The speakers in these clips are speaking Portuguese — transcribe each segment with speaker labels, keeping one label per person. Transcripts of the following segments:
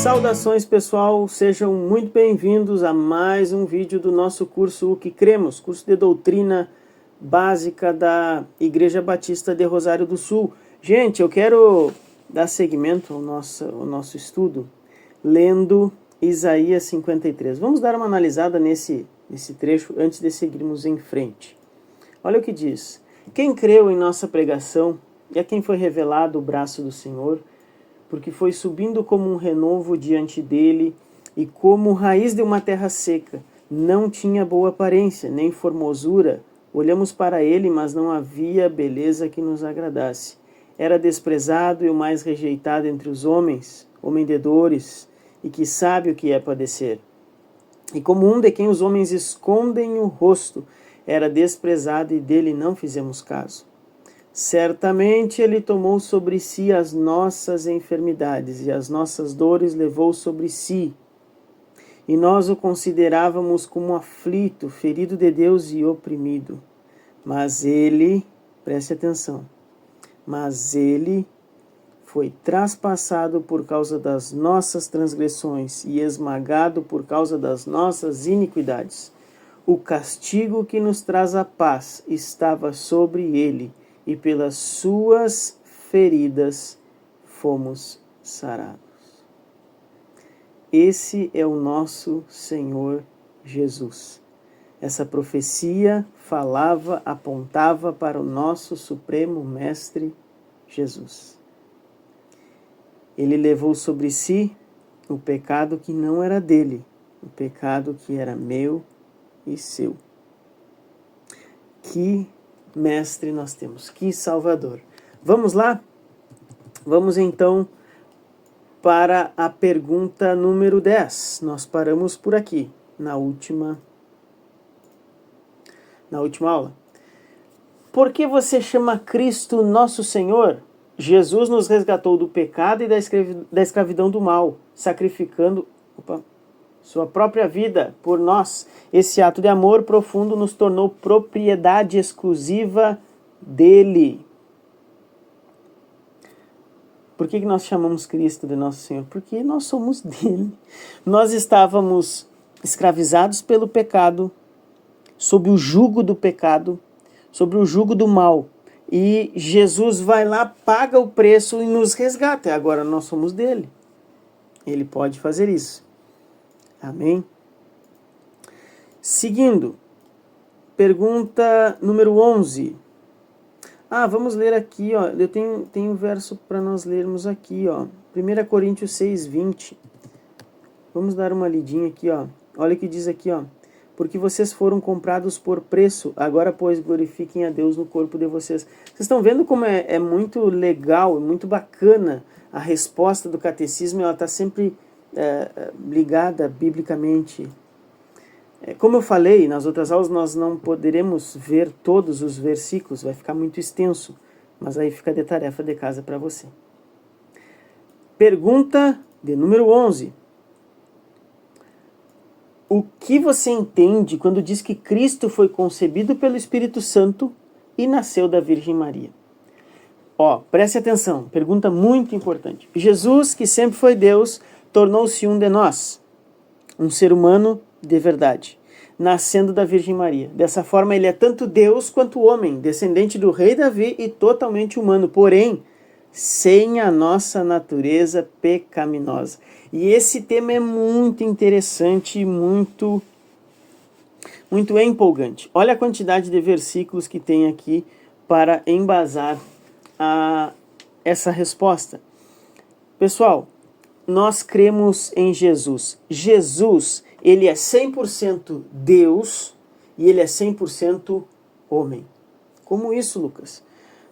Speaker 1: Saudações, pessoal, sejam muito bem-vindos a mais um vídeo do nosso curso O que Cremos, curso de doutrina básica da Igreja Batista de Rosário do Sul. Gente, eu quero dar seguimento ao nosso estudo lendo Isaías 53. Vamos dar uma analisada nesse trecho antes de seguirmos em frente. Olha o que diz: quem creu em nossa pregação e a quem foi revelado o braço do Senhor, porque foi subindo como um renovo diante dele, e como raiz de uma terra seca. Não tinha boa aparência, nem formosura. Olhamos para ele, mas não havia beleza que nos agradasse. Era desprezado e o mais rejeitado entre os homens, homem de dores, e que sabe o que é padecer. E como um de quem os homens escondem o rosto, era desprezado e dele não fizemos caso. Certamente ele tomou sobre si as nossas enfermidades e as nossas dores levou sobre si. E nós o considerávamos como aflito, ferido de Deus e oprimido. Mas ele, preste atenção, mas ele foi traspassado por causa das nossas transgressões e esmagado por causa das nossas iniquidades. O castigo que nos traz a paz estava sobre ele, e pelas suas feridas fomos sarados. Esse é o nosso Senhor Jesus. Essa profecia falava, apontava para o nosso Supremo Mestre Jesus. Ele levou sobre si o pecado que não era dele, o pecado que era meu e seu. Que Mestre nós temos, que Salvador. Vamos lá? Vamos então para a pergunta número 10. Nós paramos por aqui, na última aula. Por que você chama Cristo nosso Senhor? Jesus nos resgatou do pecado e da escravidão do mal, sacrificando sua própria vida por nós. Esse ato de amor profundo nos tornou propriedade exclusiva dele. Por que nós chamamos Cristo de nosso Senhor? Porque nós somos dele. Nós estávamos escravizados pelo pecado, sob o jugo do pecado, sob o jugo do mal. E Jesus vai lá, paga o preço e nos resgata. Agora nós somos dele. Ele pode fazer isso. Amém? Seguindo, pergunta número 11. Vamos ler aqui, ó. Eu tenho um verso para nós lermos aqui, ó. 1 Coríntios 6:20. Vamos dar uma lidinha aqui, ó. Olha o que diz aqui, ó. Porque vocês foram comprados por preço, agora, pois, glorifiquem a Deus no corpo de vocês. Vocês estão vendo como é muito legal, muito bacana a resposta do catecismo, ela está sempre ligada biblicamente. Como eu falei nas outras aulas, nós não poderemos ver todos os versículos, vai ficar muito extenso, mas aí fica de tarefa de casa para você. Pergunta de número 11. O que você entende quando diz que Cristo foi concebido pelo Espírito Santo e nasceu da Virgem Maria? Preste atenção, pergunta muito importante. Jesus, que sempre foi Deus, tornou-se um de nós, um ser humano de verdade, nascendo da Virgem Maria. Dessa forma, ele é tanto Deus quanto homem, descendente do rei Davi e totalmente humano, porém, sem a nossa natureza pecaminosa. E esse tema é muito interessante e muito empolgante. Olha a quantidade de versículos que tem aqui para embasar essa resposta. Pessoal, nós cremos em Jesus. Jesus, ele é 100% Deus e ele é 100% homem. Como isso, Lucas?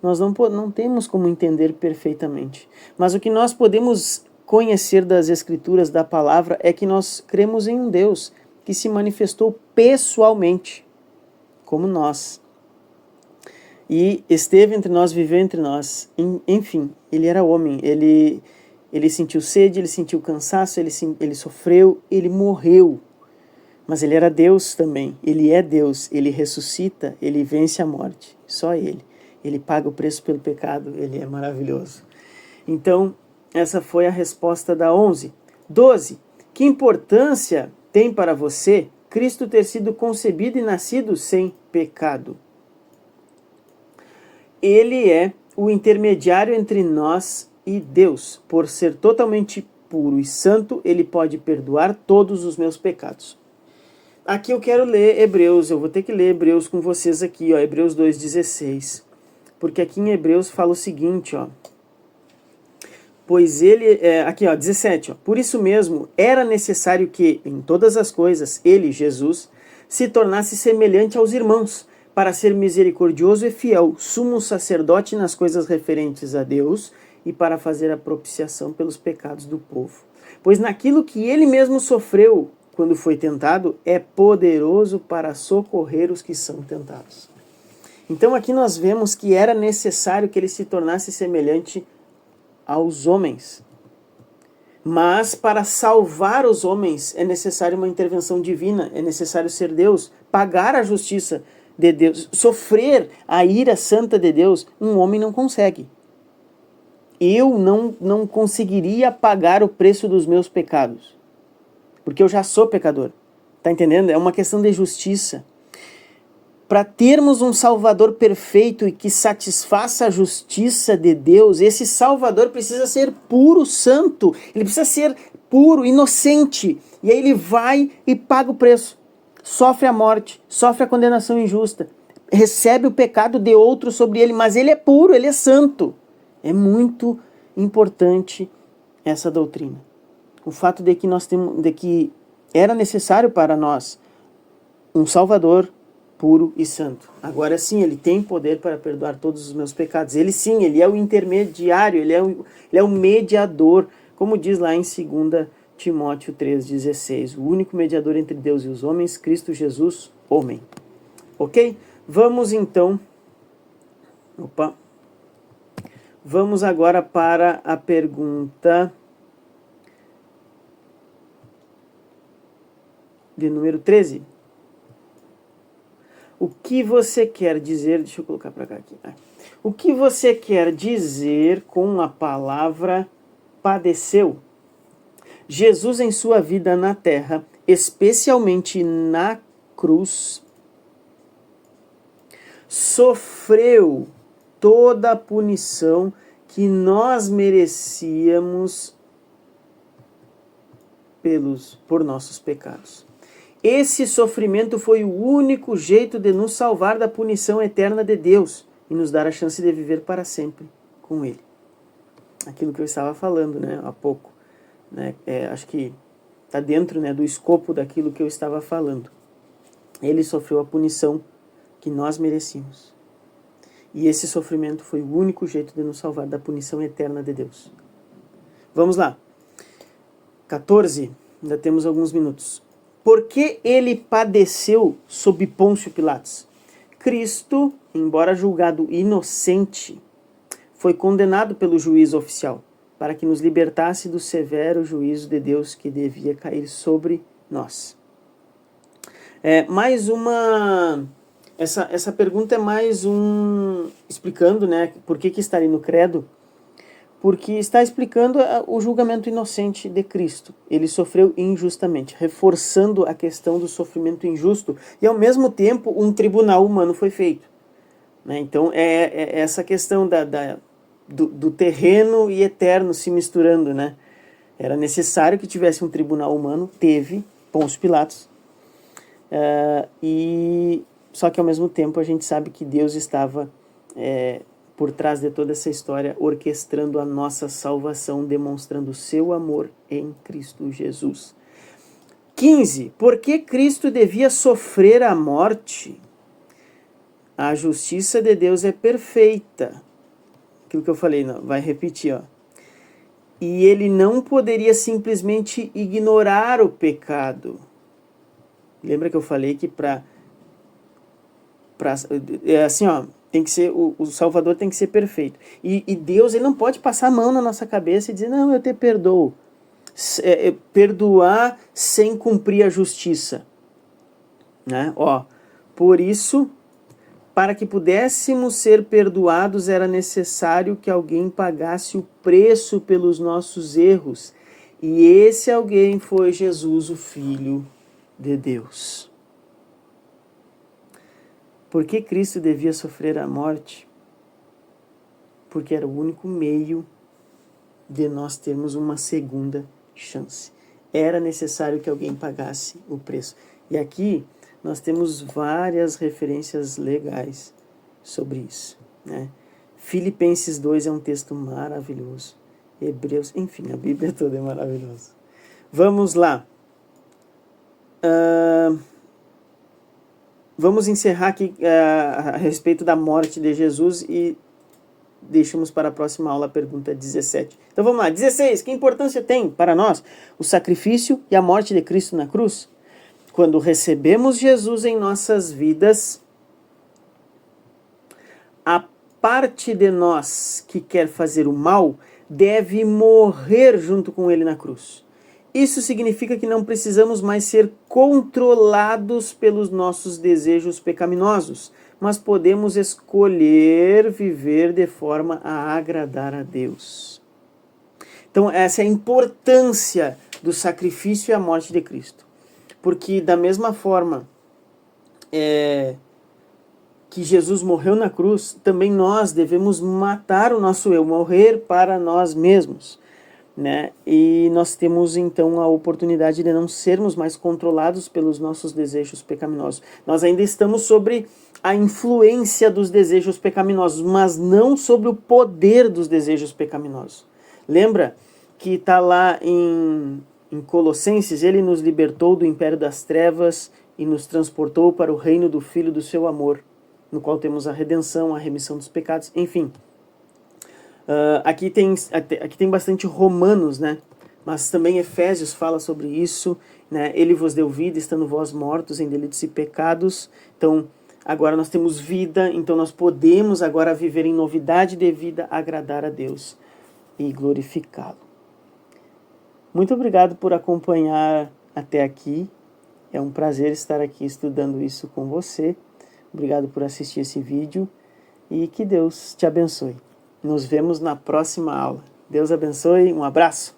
Speaker 1: Nós não temos como entender perfeitamente. Mas o que nós podemos conhecer das Escrituras, da palavra, é que nós cremos em um Deus que se manifestou pessoalmente, como nós. E esteve entre nós, viveu entre nós. Enfim, ele era homem, ele sentiu sede, ele sentiu cansaço, ele sofreu, ele morreu. Mas ele era Deus também, ele é Deus, ele ressuscita, ele vence a morte, só ele. Ele paga o preço pelo pecado, ele é maravilhoso. Então, essa foi a resposta da 11. 12. Que importância tem para você Cristo ter sido concebido e nascido sem pecado? Ele é o intermediário entre nós e Deus. Por ser totalmente puro e santo, ele pode perdoar todos os meus pecados. Aqui eu quero ler Hebreus, eu vou ter que ler Hebreus com vocês aqui, ó, Hebreus 2,16. Porque aqui em Hebreus fala o seguinte, ó. Pois ele, aqui ó, 17, ó. Por isso mesmo, era necessário que, em todas as coisas, ele, Jesus, se tornasse semelhante aos irmãos, para ser misericordioso e fiel, sumo sacerdote nas coisas referentes a Deus e para fazer a propiciação pelos pecados do povo. Pois naquilo que ele mesmo sofreu quando foi tentado, é poderoso para socorrer os que são tentados. Então aqui nós vemos que era necessário que ele se tornasse semelhante aos homens. Mas para salvar os homens é necessário uma intervenção divina, é necessário ser Deus, pagar a justiça de Deus, sofrer a ira santa de Deus, um homem não consegue. Eu não conseguiria pagar o preço dos meus pecados, porque eu já sou pecador. Tá entendendo? É uma questão de justiça. Para termos um Salvador perfeito e que satisfaça a justiça de Deus, esse Salvador precisa ser puro, santo. Ele precisa ser puro, inocente. E aí ele vai e paga o preço. Sofre a morte, sofre a condenação injusta. Recebe o pecado de outro sobre ele, mas ele é puro, ele é santo. É muito importante essa doutrina. O fato de que era necessário para nós um Salvador puro e santo. Agora sim, ele tem poder para perdoar todos os meus pecados. Ele sim, ele é o intermediário, ele é o mediador, como diz lá em 2 Timóteo 3,16. O único mediador entre Deus e os homens, Cristo Jesus, homem. Ok? Vamos então... Vamos agora para a pergunta de número 13. O que você quer dizer... Deixa eu colocar para cá aqui. O que você quer dizer com a palavra padeceu? Jesus, em sua vida na terra, especialmente na cruz, sofreu toda a punição que nós merecíamos por nossos pecados. Esse sofrimento foi o único jeito de nos salvar da punição eterna de Deus e nos dar a chance de viver para sempre com Ele. Aquilo que eu estava falando, né, há pouco. Né, acho que está dentro, né, do escopo daquilo que eu estava falando. Ele sofreu a punição que nós merecíamos. E esse sofrimento foi o único jeito de nos salvar da punição eterna de Deus. Vamos lá. 14, ainda temos alguns minutos. Por que ele padeceu sob Pôncio Pilatos? Cristo, embora julgado inocente, foi condenado pelo juízo oficial, para que nos libertasse do severo juízo de Deus que devia cair sobre nós. Essa pergunta é mais explicando, né, por que está ali no credo, porque está explicando o julgamento inocente de Cristo. Ele sofreu injustamente, reforçando a questão do sofrimento injusto, e ao mesmo tempo um tribunal humano foi feito. Né? Então é essa questão do terreno e eterno se misturando. Né? Era necessário que tivesse um tribunal humano, teve Pôncio Pilatos, só que ao mesmo tempo a gente sabe que Deus estava por trás de toda essa história, orquestrando a nossa salvação, demonstrando o seu amor em Cristo Jesus. 15. Por que Cristo devia sofrer a morte? A justiça de Deus é perfeita. Aquilo que eu falei, não, vai repetir, ó. E ele não poderia simplesmente ignorar o pecado. Lembra que eu falei que assim, ó, tem que ser, o Salvador tem que ser perfeito. E Deus, ele não pode passar a mão na nossa cabeça e dizer, não, eu te perdoo. Perdoar sem cumprir a justiça. Né? Ó, por isso, para que pudéssemos ser perdoados, era necessário que alguém pagasse o preço pelos nossos erros. E esse alguém foi Jesus, o Filho de Deus. Por que Cristo devia sofrer a morte? Porque era o único meio de nós termos uma segunda chance. Era necessário que alguém pagasse o preço. E aqui nós temos várias referências legais sobre isso, né? Filipenses 2 é um texto maravilhoso. Hebreus, enfim, a Bíblia toda é maravilhosa. Vamos lá. Vamos encerrar aqui a respeito da morte de Jesus e deixamos para a próxima aula a pergunta 17. Então vamos lá. 16. Que importância tem para nós o sacrifício e a morte de Cristo na cruz? Quando recebemos Jesus em nossas vidas, a parte de nós que quer fazer o mal deve morrer junto com ele na cruz. Isso significa que não precisamos mais ser controlados pelos nossos desejos pecaminosos, mas podemos escolher viver de forma a agradar a Deus. Então, essa é a importância do sacrifício e a morte de Cristo. Porque da mesma forma que Jesus morreu na cruz, também nós devemos matar o nosso eu, morrer para nós mesmos, né? E nós temos então a oportunidade de não sermos mais controlados pelos nossos desejos pecaminosos. Nós ainda estamos sobre a influência dos desejos pecaminosos, mas não sobre o poder dos desejos pecaminosos. Lembra que está lá em Colossenses, ele nos libertou do império das trevas e nos transportou para o reino do Filho do seu amor, no qual temos a redenção, a remissão dos pecados, enfim. Aqui tem bastante Romanos, né? Mas também Efésios fala sobre isso, né? Ele vos deu vida, estando vós mortos em delitos e pecados. Então, agora nós temos vida, então nós podemos agora viver em novidade de vida, agradar a Deus e glorificá-lo. Muito obrigado por acompanhar até aqui. É um prazer estar aqui estudando isso com você. Obrigado por assistir esse vídeo e que Deus te abençoe. Nos vemos na próxima aula. Deus abençoe, um abraço!